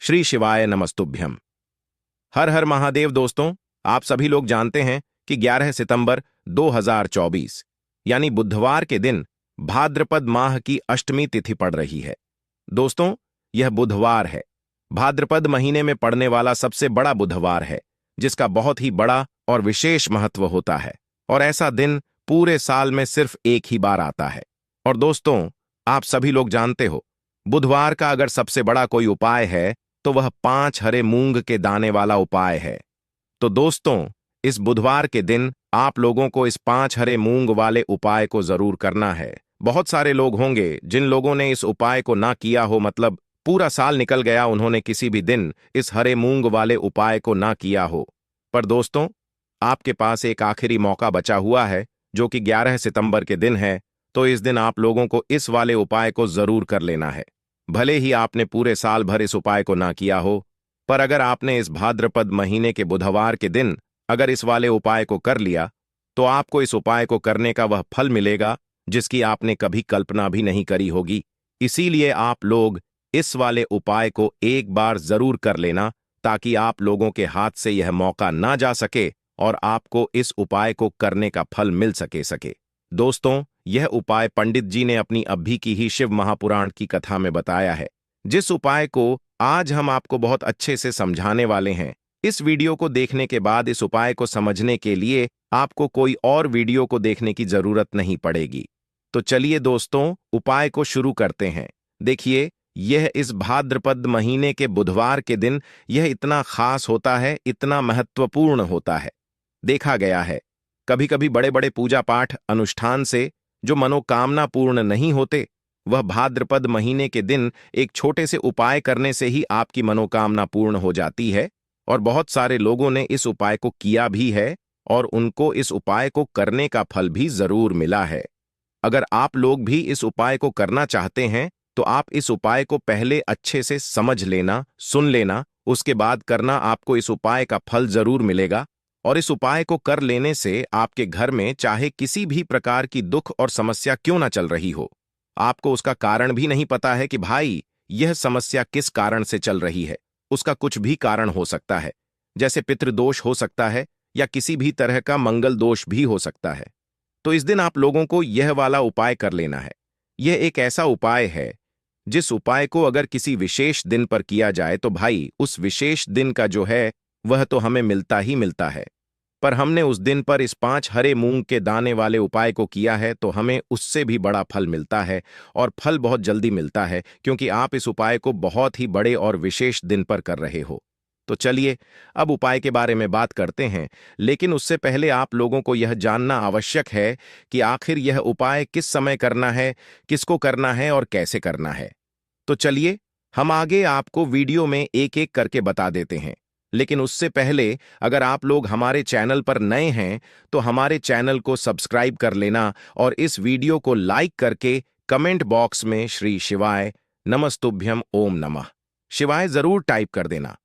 श्री शिवाय नमस्तुभ्यम। हर हर महादेव। दोस्तों, आप सभी लोग जानते हैं कि 11 सितंबर 2024 यानी बुधवार के दिन भाद्रपद माह की अष्टमी तिथि पड़ रही है। दोस्तों, यह बुधवार है, भाद्रपद महीने में पड़ने वाला सबसे बड़ा बुधवार है, जिसका बहुत ही बड़ा और विशेष महत्व होता है। और ऐसा दिन पूरे साल में सिर्फ एक ही बार आता है। और दोस्तों, आप सभी लोग जानते हो, बुधवार का अगर सबसे बड़ा कोई उपाय है तो वह 5 हरे मूंग के दाने वाला उपाय है। तो दोस्तों, इस बुधवार के दिन आप लोगों को इस 5 हरे मूंग वाले उपाय को जरूर करना है। बहुत सारे लोग होंगे जिन लोगों ने इस उपाय को ना किया हो, मतलब पूरा साल निकल गया, उन्होंने किसी भी दिन इस हरे मूंग वाले उपाय को ना किया हो। पर दोस्तों, आपके पास एक आखिरी मौका बचा हुआ है, जो कि 11 सितंबर के दिन है। तो इस दिन आप लोगों को इस वाले उपाय को जरूर कर लेना है। भले ही आपने पूरे साल भर इस उपाय को ना किया हो, पर अगर आपने इस भाद्रपद महीने के बुधवार के दिन अगर इस वाले उपाय को कर लिया, तो आपको इस उपाय को करने का वह फल मिलेगा जिसकी आपने कभी कल्पना भी नहीं करी होगी। इसीलिए आप लोग इस वाले उपाय को एक बार जरूर कर लेना, ताकि आप लोगों के हाथ से यह मौका ना जा सके और आपको इस उपाय को करने का फल मिल सके। दोस्तों, यह उपाय पंडित जी ने अपनी अभी की ही शिव महापुराण की कथा में बताया है, जिस उपाय को आज हम आपको बहुत अच्छे से समझाने वाले हैं। इस वीडियो को देखने के बाद इस उपाय को समझने के लिए आपको कोई और वीडियो को देखने की जरूरत नहीं पड़ेगी। तो चलिए दोस्तों, उपाय को शुरू करते हैं। देखिए, यह इस भाद्रपद महीने के बुधवार के दिन यह इतना खास होता है, इतना महत्वपूर्ण होता है। देखा गया है, कभी कभी बड़े बड़े पूजा पाठ अनुष्ठान से जो मनोकामना पूर्ण नहीं होते, वह भाद्रपद महीने के दिन एक छोटे से उपाय करने से ही आपकी मनोकामना पूर्ण हो जाती है। और बहुत सारे लोगों ने इस उपाय को किया भी है और उनको इस उपाय को करने का फल भी जरूर मिला है। अगर आप लोग भी इस उपाय को करना चाहते हैं, तो आप इस उपाय को पहले अच्छे से समझ लेना, सुन लेना, उसके बाद करना। आपको इस उपाय का फल जरूर मिलेगा। और इस उपाय को कर लेने से आपके घर में चाहे किसी भी प्रकार की दुख और समस्या क्यों ना चल रही हो, आपको उसका कारण भी नहीं पता है कि भाई यह समस्या किस कारण से चल रही है, उसका कुछ भी कारण हो सकता है, जैसे पितृदोष हो सकता है या किसी भी तरह का मंगल दोष भी हो सकता है। तो इस दिन आप लोगों को यह वाला उपाय कर लेना है। यह एक ऐसा उपाय है जिस उपाय को अगर किसी विशेष दिन पर किया जाए तो भाई उस विशेष दिन का जो है वह तो हमें मिलता ही मिलता है। पर हमने उस दिन पर इस 5 हरे मूंग के दाने वाले उपाय को किया है, तो हमें उससे भी बड़ा फल मिलता है। और फल बहुत जल्दी मिलता है, क्योंकि आप इस उपाय को बहुत ही बड़े और विशेष दिन पर कर रहे हो। तो चलिए, अब उपाय के बारे में बात करते हैं। लेकिन उससे पहले आप लोगों को यह जानना आवश्यक है कि आखिर यह उपाय किस समय करना है, किसको करना है और कैसे करना है। तो चलिए, हम आगे आपको वीडियो में एक एक करके बता देते हैं। लेकिन उससे पहले अगर आप लोग हमारे चैनल पर नए हैं, तो हमारे चैनल को सब्सक्राइब कर लेना और इस वीडियो को लाइक करके कमेंट बॉक्स में श्री शिवाय नमस्तुभ्यम ओम नमः शिवाय जरूर टाइप कर देना।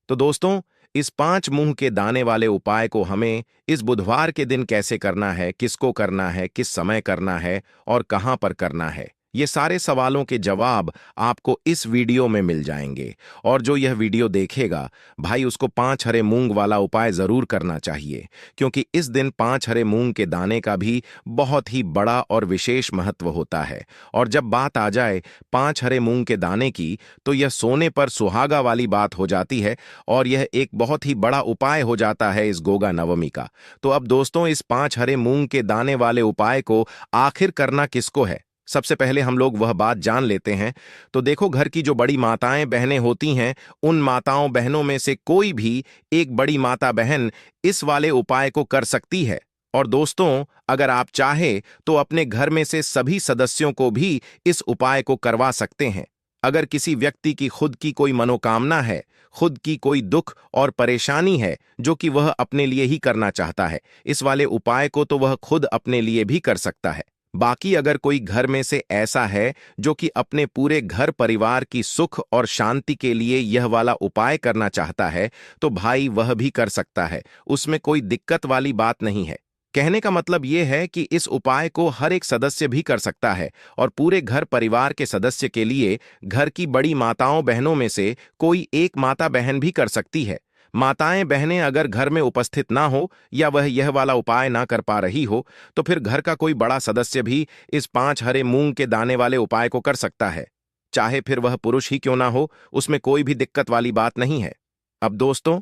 तो दोस्तों, इस 5 मूंग के दाने वाले उपाय को हमें इस बुधवार के दिन कैसे करना है, किसको करना है, किस समय करना है और कहां पर करना है, ये सारे सवालों के जवाब आपको इस वीडियो में मिल जाएंगे। और जो यह वीडियो देखेगा भाई, उसको 5 हरे मूंग वाला उपाय जरूर करना चाहिए, क्योंकि इस दिन 5 हरे मूंग के दाने का भी बहुत ही बड़ा और विशेष महत्व होता है। और जब बात आ जाए 5 हरे मूंग के दाने की, तो यह सोने पर सुहागा वाली बात हो जाती है और यह एक बहुत ही बड़ा उपाय हो जाता है इस गोगा नवमी का। तो अब दोस्तों, इस 5 हरे मूंग के दाने वाले उपाय को आखिर करना किसको है, सबसे पहले हम लोग वह बात जान लेते हैं। तो देखो, घर की जो बड़ी माताएं बहनें होती हैं, उन माताओं बहनों में से कोई भी एक बड़ी माता बहन इस वाले उपाय को कर सकती है। और दोस्तों, अगर आप चाहे तो अपने घर में से सभी सदस्यों को भी इस उपाय को करवा सकते हैं। अगर किसी व्यक्ति की खुद की कोई मनोकामना है, खुद की कोई दुख और परेशानी है जो कि वह अपने लिए ही करना चाहता है, इस वाले उपाय को तो वह खुद अपने लिए भी कर सकता है। बाकी अगर कोई घर में से ऐसा है जो कि अपने पूरे घर परिवार की सुख और शांति के लिए यह वाला उपाय करना चाहता है, तो भाई वह भी कर सकता है, उसमें कोई दिक्कत वाली बात नहीं है। कहने का मतलब ये है कि इस उपाय को हर एक सदस्य भी कर सकता है और पूरे घर परिवार के सदस्य के लिए घर की बड़ी माताओं बहनों में से कोई एक माता बहन भी कर सकती है। माताएं बहनें अगर घर में उपस्थित ना हो या वह यह वाला उपाय ना कर पा रही हो तो फिर घर का कोई बड़ा सदस्य भी इस 5 हरे मूंग के दाने वाले उपाय को कर सकता है, चाहे फिर वह पुरुष ही क्यों ना हो, उसमें कोई भी दिक्कत वाली बात नहीं है। अब दोस्तों,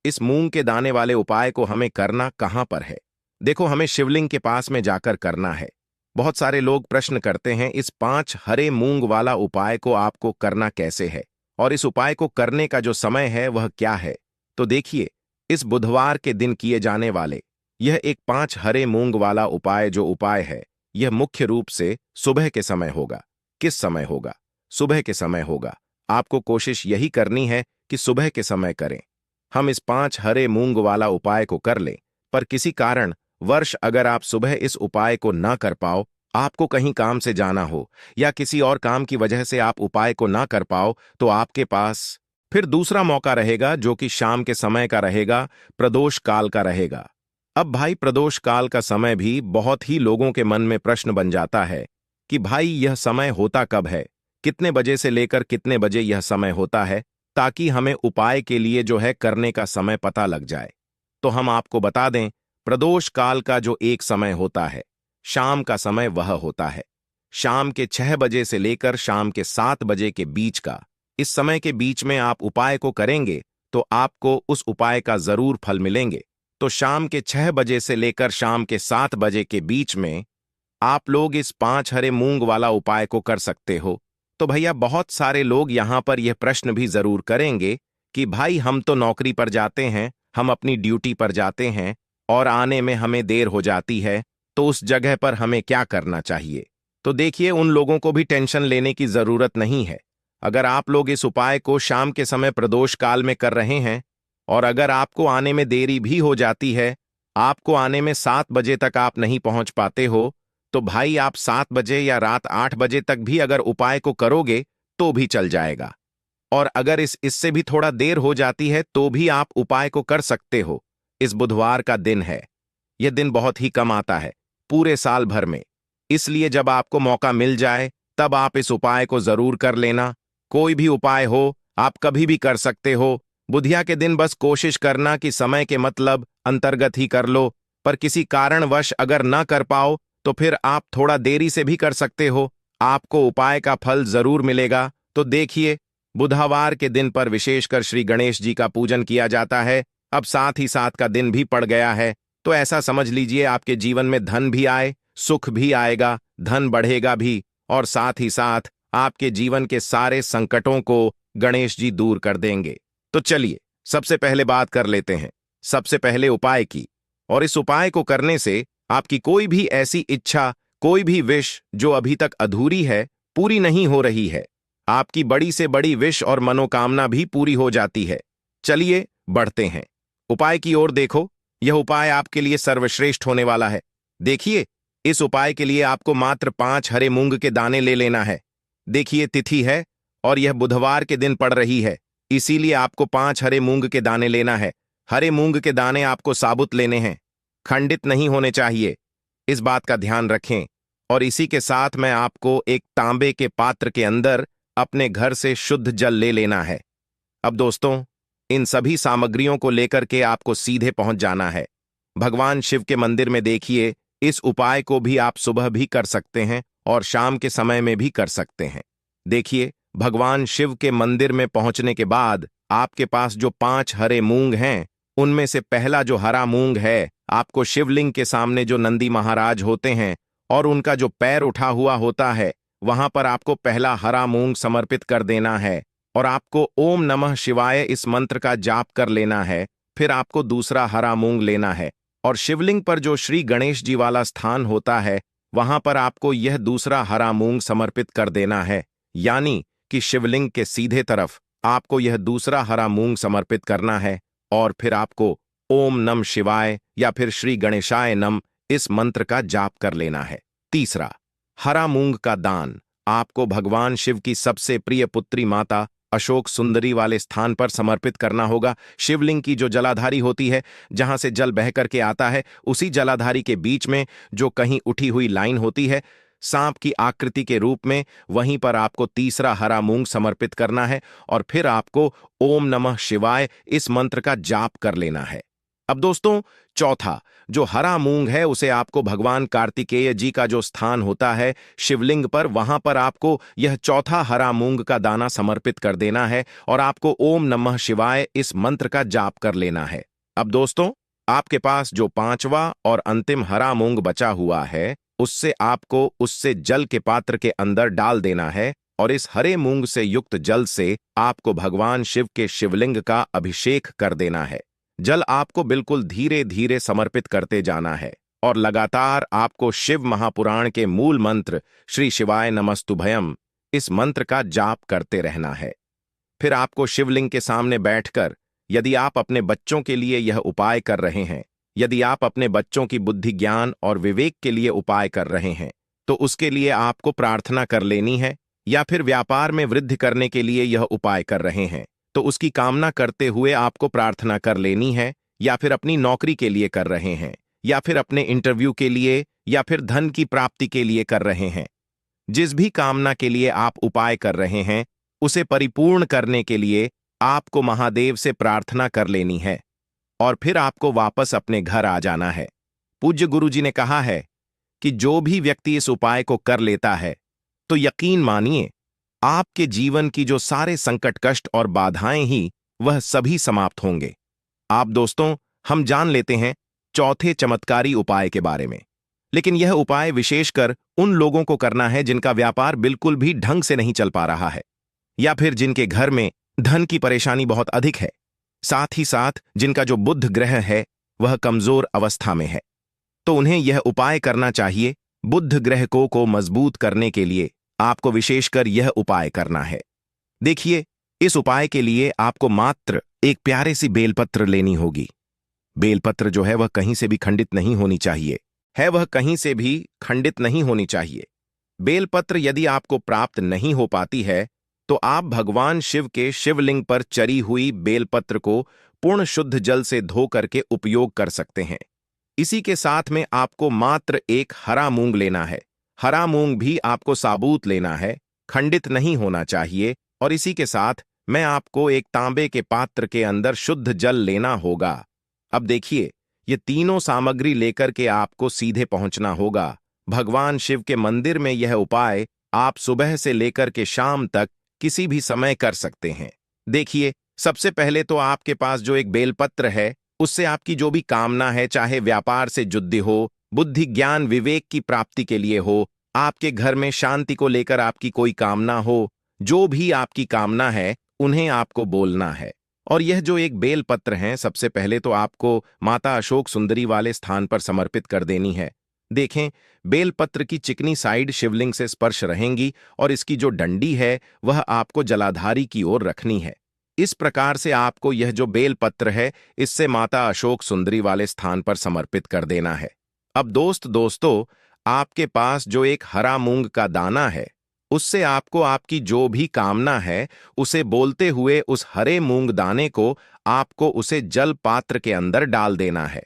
इस मूंग के दाने वाले उपाय को हमें करना कहां पर है? देखो, हमें शिवलिंग के पास में जाकर करना है। बहुत सारे लोग प्रश्न करते हैं इस 5 हरे मूंग वाला उपाय को आपको करना कैसे है और इस उपाय को करने का जो समय है वह क्या है। तो देखिए, इस बुधवार के दिन किए जाने वाले यह एक 5 हरे मूंग वाला उपाय जो उपाय है, यह मुख्य रूप से सुबह के समय होगा। किस समय होगा? सुबह के समय होगा। आपको कोशिश यही करनी है कि सुबह के समय करें। हम इस 5 हरे मूंग वाला उपाय को कर लें, पर किसी कारण वर्ष अगर आप सुबह इस उपाय को ना कर पाओ, आपको कहीं काम से जाना हो या किसी और काम की वजह से आप उपाय को ना कर पाओ, तो आपके पास फिर दूसरा मौका रहेगा जो कि शाम के समय का रहेगा, प्रदोष काल का रहेगा। अब भाई, प्रदोष काल का समय भी बहुत ही लोगों के मन में प्रश्न बन जाता है कि भाई यह समय होता कब है, कितने बजे से लेकर कितने बजे यह समय होता है, ताकि हमें उपाय के लिए जो है करने का समय पता लग जाए। तो हम आपको बता दें, प्रदोष काल का जो एक समय होता है, शाम का समय वह होता है शाम के 6 बजे से लेकर शाम के 7 बजे के बीच का। इस समय के बीच में आप उपाय को करेंगे तो आपको उस उपाय का जरूर फल मिलेंगे। तो शाम के 6 बजे से लेकर शाम के 7 बजे के बीच में आप लोग इस 5 हरे मूंग वाला उपाय को कर सकते हो। तो भैया, बहुत सारे लोग यहां पर यह प्रश्न भी जरूर करेंगे कि भाई हम तो नौकरी पर जाते हैं, हम अपनी ड्यूटी पर जाते हैं और आने में हमें देर हो जाती है, तो उस जगह पर हमें क्या करना चाहिए? तो देखिए, उन लोगों को भी टेंशन लेने की जरूरत नहीं है। अगर आप लोग इस उपाय को शाम के समय प्रदोष काल में कर रहे हैं और अगर आपको आने में देरी भी हो जाती है, आपको आने में 7 बजे तक आप नहीं पहुंच पाते हो, तो भाई आप 7 बजे या रात 8 बजे तक भी अगर उपाय को करोगे तो भी चल जाएगा। और अगर इससे भी थोड़ा देर हो जाती है तो भी आप उपाय को कर सकते हो। इस बुधवार का दिन है, यह दिन बहुत ही कम आता है पूरे साल भर में, इसलिए जब आपको मौका मिल जाए तब आप इस उपाय को जरूर कर लेना। कोई भी उपाय हो, आप कभी भी कर सकते हो। बुधिया के दिन बस कोशिश करना कि समय के मतलब अंतर्गत ही कर लो, पर किसी कारणवश अगर ना कर पाओ तो फिर आप थोड़ा देरी से भी कर सकते हो, आपको उपाय का फल जरूर मिलेगा। तो देखिए, बुधवार के दिन पर विशेषकर श्री गणेश जी का पूजन किया जाता है। अब साथ ही साथ का दिन भी पड़ गया है, तो ऐसा समझ लीजिए आपके जीवन में धन भी आए, सुख भी आएगा, धन बढ़ेगा भी, और साथ ही साथ आपके जीवन के सारे संकटों को गणेश जी दूर कर देंगे। तो चलिए, सबसे पहले बात कर लेते हैं सबसे पहले उपाय की। और इस उपाय को करने से आपकी कोई भी ऐसी इच्छा, कोई भी विश जो अभी तक अधूरी है, पूरी नहीं हो रही है, आपकी बड़ी से बड़ी विश और मनोकामना भी पूरी हो जाती है। चलिए बढ़ते हैं उपाय की ओर। देखो, यह उपाय आपके लिए सर्वश्रेष्ठ होने वाला है। देखिए, इस उपाय के लिए आपको मात्र 5 हरे मूंग के दाने ले लेना है। देखिए, तिथि है और यह बुधवार के दिन पड़ रही है, इसीलिए आपको 5 हरे मूंग के दाने लेना है। हरे मूंग के दाने आपको साबुत लेने हैं, खंडित नहीं होने चाहिए, इस बात का ध्यान रखें। और इसी के साथ मैं आपको एक तांबे के पात्र के अंदर अपने घर से शुद्ध जल ले लेना है। अब दोस्तों, इन सभी सामग्रियों को लेकर के आपको सीधे पहुंच जाना है भगवान शिव के मंदिर में। देखिए, इस उपाय को भी आप सुबह भी कर सकते हैं और शाम के समय में भी कर सकते हैं। देखिए, भगवान शिव के मंदिर में पहुंचने के बाद आपके पास जो 5 हरे मूंग हैं, उनमें से पहला जो हरा मूंग है, आपको शिवलिंग के सामने जो नंदी महाराज होते हैं और उनका जो पैर उठा हुआ होता है, वहां पर आपको पहला हरा मूंग समर्पित कर देना है और आपको ओम नमः शिवाय इस मंत्र का जाप कर लेना है। फिर आपको दूसरा हरा मूंग लेना है और शिवलिंग पर जो श्री गणेश जी वाला स्थान होता है, वहां पर आपको यह दूसरा हरा मूंग समर्पित कर देना है। यानी कि शिवलिंग के सीधे तरफ आपको यह दूसरा हरा मूंग समर्पित करना है और फिर आपको ओम नम शिवाय या फिर श्री गणेशाय नम इस मंत्र का जाप कर लेना है। तीसरा, हरा मूंग का दान आपको भगवान शिव की सबसे प्रिय पुत्री माता अशोक सुंदरी वाले स्थान पर समर्पित करना होगा। शिवलिंग की जो जलाधारी होती है, जहां से जल बह करके आता है, उसी जलाधारी के बीच में जो कहीं उठी हुई लाइन होती है सांप की आकृति के रूप में, वहीं पर आपको तीसरा हरा मूंग समर्पित करना है और फिर आपको ओम नमः शिवाय इस मंत्र का जाप कर लेना है। अब दोस्तों, चौथा जो हरा मूंग है उसे आपको भगवान कार्तिकेय जी का जो स्थान होता है शिवलिंग पर, वहां पर आपको यह चौथा हरा मूंग का दाना समर्पित कर देना है और आपको ओम नमः शिवाय इस मंत्र का जाप कर लेना है। अब दोस्तों, आपके पास जो पांचवा और अंतिम हरा मूंग बचा हुआ है उससे आपको उससे जल के पात्र के अंदर डाल देना है और इस हरे मूंग से युक्त जल से आपको भगवान शिव के शिवलिंग का अभिषेक कर देना है। जल आपको बिल्कुल धीरे धीरे समर्पित करते जाना है और लगातार आपको शिव महापुराण के मूल मंत्र श्री शिवाय नमस्तुभयम इस मंत्र का जाप करते रहना है। फिर आपको शिवलिंग के सामने बैठकर, यदि आप अपने बच्चों के लिए यह उपाय कर रहे हैं, यदि आप अपने बच्चों की बुद्धि ज्ञान और विवेक के लिए उपाय कर रहे हैं, तो उसके लिए आपको प्रार्थना कर लेनी है, या फिर व्यापार में वृद्धि करने के लिए यह उपाय कर रहे हैं तो उसकी कामना करते हुए आपको प्रार्थना कर लेनी है, या फिर अपनी नौकरी के लिए कर रहे हैं, या फिर अपने इंटरव्यू के लिए, या फिर धन की प्राप्ति के लिए कर रहे हैं। जिस भी कामना के लिए आप उपाय कर रहे हैं उसे परिपूर्ण करने के लिए आपको महादेव से प्रार्थना कर लेनी है और फिर आपको वापस अपने घर आ जाना है। पूज्य गुरुजी ने कहा है कि जो भी व्यक्ति इस उपाय को कर लेता है तो यकीन मानिए आपके जीवन की जो सारे संकट कष्ट और बाधाएं ही वह सभी समाप्त होंगे। आप दोस्तों, हम जान लेते हैं चौथे चमत्कारी उपाय के बारे में, लेकिन यह उपाय विशेषकर उन लोगों को करना है जिनका व्यापार बिल्कुल भी ढंग से नहीं चल पा रहा है, या फिर जिनके घर में धन की परेशानी बहुत अधिक है, साथ ही साथ जिनका जो बुध ग्रह है वह कमजोर अवस्था में है। तो उन्हें यह उपाय करना चाहिए। बुध ग्रह को मजबूत करने के लिए आपको विशेषकर यह उपाय करना है। देखिए, इस उपाय के लिए आपको मात्र एक प्यारे सी बेलपत्र लेनी होगी। बेलपत्र जो है वह कहीं से भी खंडित नहीं होनी चाहिए, वह कहीं से भी खंडित नहीं होनी चाहिए। बेलपत्र यदि आपको प्राप्त नहीं हो पाती है तो आप भगवान शिव के शिवलिंग पर चरी हुई बेलपत्र को पूर्ण शुद्ध जल से धो करके उपयोग कर सकते हैं। इसी के साथ में आपको मात्र एक हरा मूंग लेना है। हरा मूंग भी आपको साबूत लेना है, खंडित नहीं होना चाहिए। और इसी के साथ मैं आपको एक तांबे के पात्र के अंदर शुद्ध जल लेना होगा। अब देखिए, ये तीनों सामग्री लेकर के आपको सीधे पहुंचना होगा भगवान शिव के मंदिर में। यह उपाय आप सुबह से लेकर के शाम तक किसी भी समय कर सकते हैं। देखिए, सबसे पहले तो आपके पास जो एक बेलपत्र है उससे आपकी जो भी कामना है, चाहे व्यापार से जुड़ी हो, बुद्धि ज्ञान विवेक की प्राप्ति के लिए हो, आपके घर में शांति को लेकर आपकी कोई कामना हो, जो भी आपकी कामना है उन्हें आपको बोलना है। और यह जो एक बेलपत्र है सबसे पहले तो आपको माता अशोक सुंदरी वाले स्थान पर समर्पित कर देनी है। देखें, बेलपत्र की चिकनी साइड शिवलिंग से स्पर्श रहेंगी और इसकी जो डंडी है वह आपको जलाधारी की ओर रखनी है। इस प्रकार से आपको यह जो बेलपत्र है इससे माता अशोक सुंदरी वाले स्थान पर समर्पित कर देना है। अब दोस्तों, आपके पास जो एक हरा मूंग का दाना है उससे आपको आपकी जो भी कामना है उसे बोलते हुए उस हरे मूंग दाने को आपको उसे जल पात्र के अंदर डाल देना है।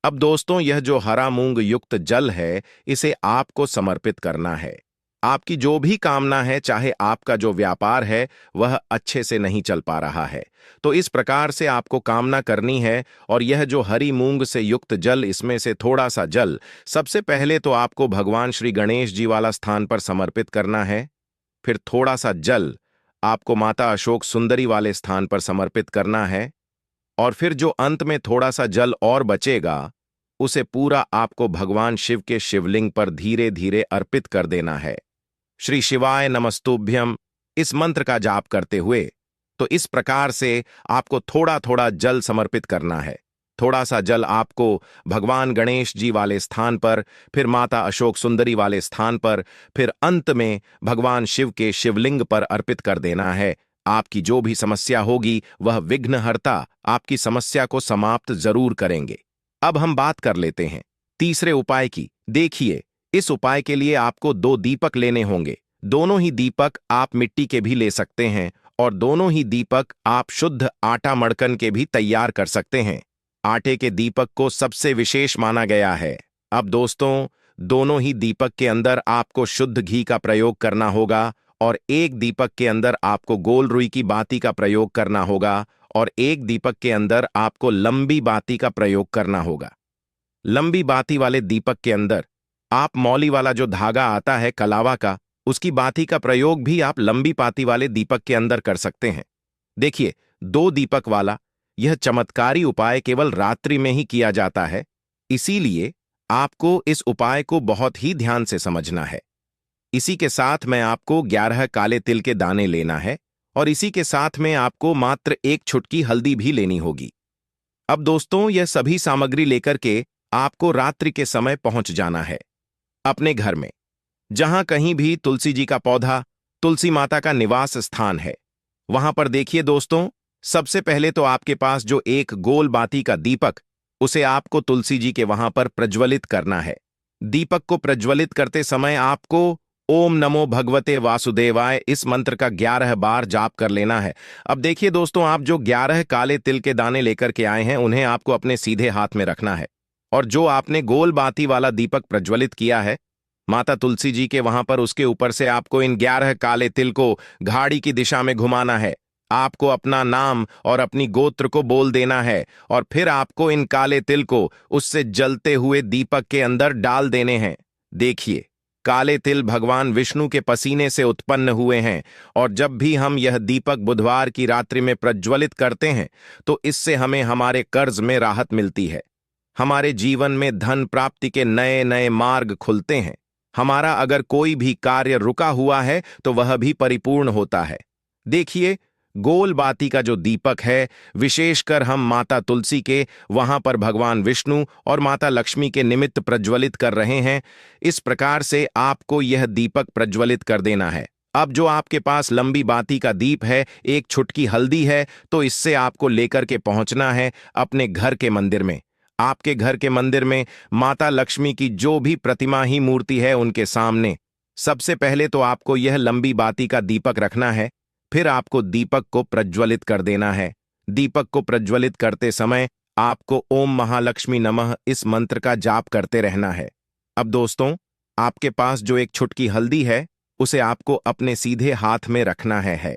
अब दोस्तों, यह जो हरा मूंग युक्त जल है इसे आपको समर्पित करना है। आपकी जो भी कामना है, चाहे आपका जो व्यापार है वह अच्छे से नहीं चल पा रहा है, तो इस प्रकार से आपको कामना करनी है। और यह जो हरी मूंग से युक्त जल, इसमें से थोड़ा सा जल सबसे पहले तो आपको भगवान श्री गणेश जी वाला स्थान पर समर्पित करना है। फिर थोड़ा सा जल आपको माता अशोक सुंदरी वाले स्थान पर समर्पित करना है। और फिर जो अंत में थोड़ा सा जल और बचेगा उसे पूरा आपको भगवान शिव के शिवलिंग पर धीरे धीरे अर्पित कर देना है। श्री शिवाय नमस्तुभ्यम इस मंत्र का जाप करते हुए। तो इस प्रकार से आपको थोड़ा थोड़ा जल समर्पित करना है। थोड़ा सा जल आपको भगवान गणेश जी वाले स्थान पर, फिर माता अशोक सुंदरी वाले स्थान पर, फिर अंत में भगवान शिव के शिवलिंग पर अर्पित कर देना है। आपकी जो भी समस्या होगी वह विघ्नहर्ता आपकी समस्या को समाप्त जरूर करेंगे। अब हम बात कर लेते हैं तीसरे उपाय की। देखिए, इस उपाय के लिए आपको 2 दीपक लेने होंगे। दोनों ही दीपक आप मिट्टी के भी ले सकते हैं और दोनों ही दीपक आप शुद्ध आटा मड़कन के भी तैयार कर सकते हैं। आटे के दीपक को सबसे विशेष माना गया है। अब दोस्तों, दोनों ही दीपक के अंदर आपको शुद्ध घी का प्रयोग करना होगा और एक दीपक के अंदर आपको गोल रुई की बाती का प्रयोग करना होगा और एक दीपक के अंदर आपको लंबी बाती का प्रयोग करना होगा। लंबी बाती वाले दीपक के अंदर आप मौली वाला जो धागा आता है कलावा का, उसकी बाती का प्रयोग भी आप लंबी बाती वाले दीपक के अंदर कर सकते हैं। देखिए, 2 दीपक वाला यह चमत्कारी उपाय केवल रात्रि में ही किया जाता है, इसीलिए आपको इस उपाय को बहुत ही ध्यान से समझना है। इसी के साथ में आपको 11 काले तिल के दाने लेना है और इसी के साथ में आपको मात्र 1 चुटकी हल्दी भी लेनी होगी। अब दोस्तों, यह सभी सामग्री लेकर के आपको रात्रि के समय पहुंच जाना है अपने घर में, जहां कहीं भी तुलसी जी का पौधा, तुलसी माता का निवास स्थान है, वहां पर देखिए दोस्तों, सबसे पहले तो आपके पास जो एक गोल बाती का दीपक, उसे आपको तुलसी जी के वहां पर प्रज्वलित करना है। दीपक को प्रज्वलित करते समय आपको ओम नमो भगवते वासुदेवाय इस मंत्र का 11 बार जाप कर लेना है। अब देखिए दोस्तों, आप जो 11 काले तिल के दाने लेकर के आए हैं, उन्हें आपको अपने सीधे हाथ में रखना है और जो आपने गोल बाती वाला दीपक प्रज्वलित किया है माता तुलसी जी के वहां पर, उसके ऊपर से आपको इन 11 काले तिल को घाड़ी की दिशा में घुमाना है। आपको अपना नाम और अपनी गोत्र को बोल देना है और फिर आपको इन काले तिल को उससे जलते हुए दीपक के अंदर डाल देने हैं। देखिए, काले तिल भगवान विष्णु के पसीने से उत्पन्न हुए हैं और जब भी हम यह दीपक बुधवार की रात्रि में प्रज्वलित करते हैं तो इससे हमें हमारे कर्ज में राहत मिलती है, हमारे जीवन में धन प्राप्ति के नए नए मार्ग खुलते हैं, हमारा अगर कोई भी कार्य रुका हुआ है तो वह भी परिपूर्ण होता है। देखिए, गोल बाती का जो दीपक है, विशेषकर हम माता तुलसी के वहां पर भगवान विष्णु और माता लक्ष्मी के निमित्त प्रज्वलित कर रहे हैं। इस प्रकार से आपको यह दीपक प्रज्वलित कर देना है। अब जो आपके पास लंबी बाती का दीप है, 1 चुटकी हल्दी है, तो इससे आपको लेकर के पहुंचना है अपने घर के मंदिर में। आपके घर के मंदिर में माता लक्ष्मी की जो भी प्रतिमा ही मूर्ति है, उनके सामने सबसे पहले तो आपको यह लंबी बाती का दीपक रखना है। फिर आपको दीपक को प्रज्वलित कर देना है। दीपक को प्रज्वलित करते समय आपको ओम महालक्ष्मी नमः इस मंत्र का जाप करते रहना है। अब दोस्तों, आपके पास जो 1 चुटकी हल्दी है, उसे आपको अपने सीधे हाथ में रखना है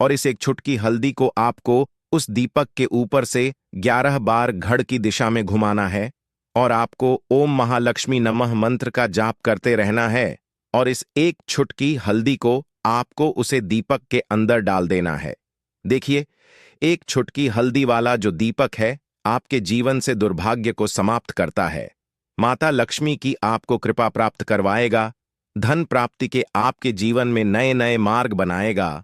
और इस 1 चुटकी हल्दी को आपको उस दीपक के ऊपर से 11 बार घड़ की दिशा में घुमाना है और आपको ओम महालक्ष्मी नमः मंत्र का जाप करते रहना है और इस 1 चुटकी हल्दी को आपको उसे दीपक के अंदर डाल देना है। देखिए, 1 चुटकी हल्दी वाला जो दीपक है, आपके जीवन से दुर्भाग्य को समाप्त करता है, माता लक्ष्मी की आपको कृपा प्राप्त करवाएगा, धन प्राप्ति के आपके जीवन में नए नए मार्ग बनाएगा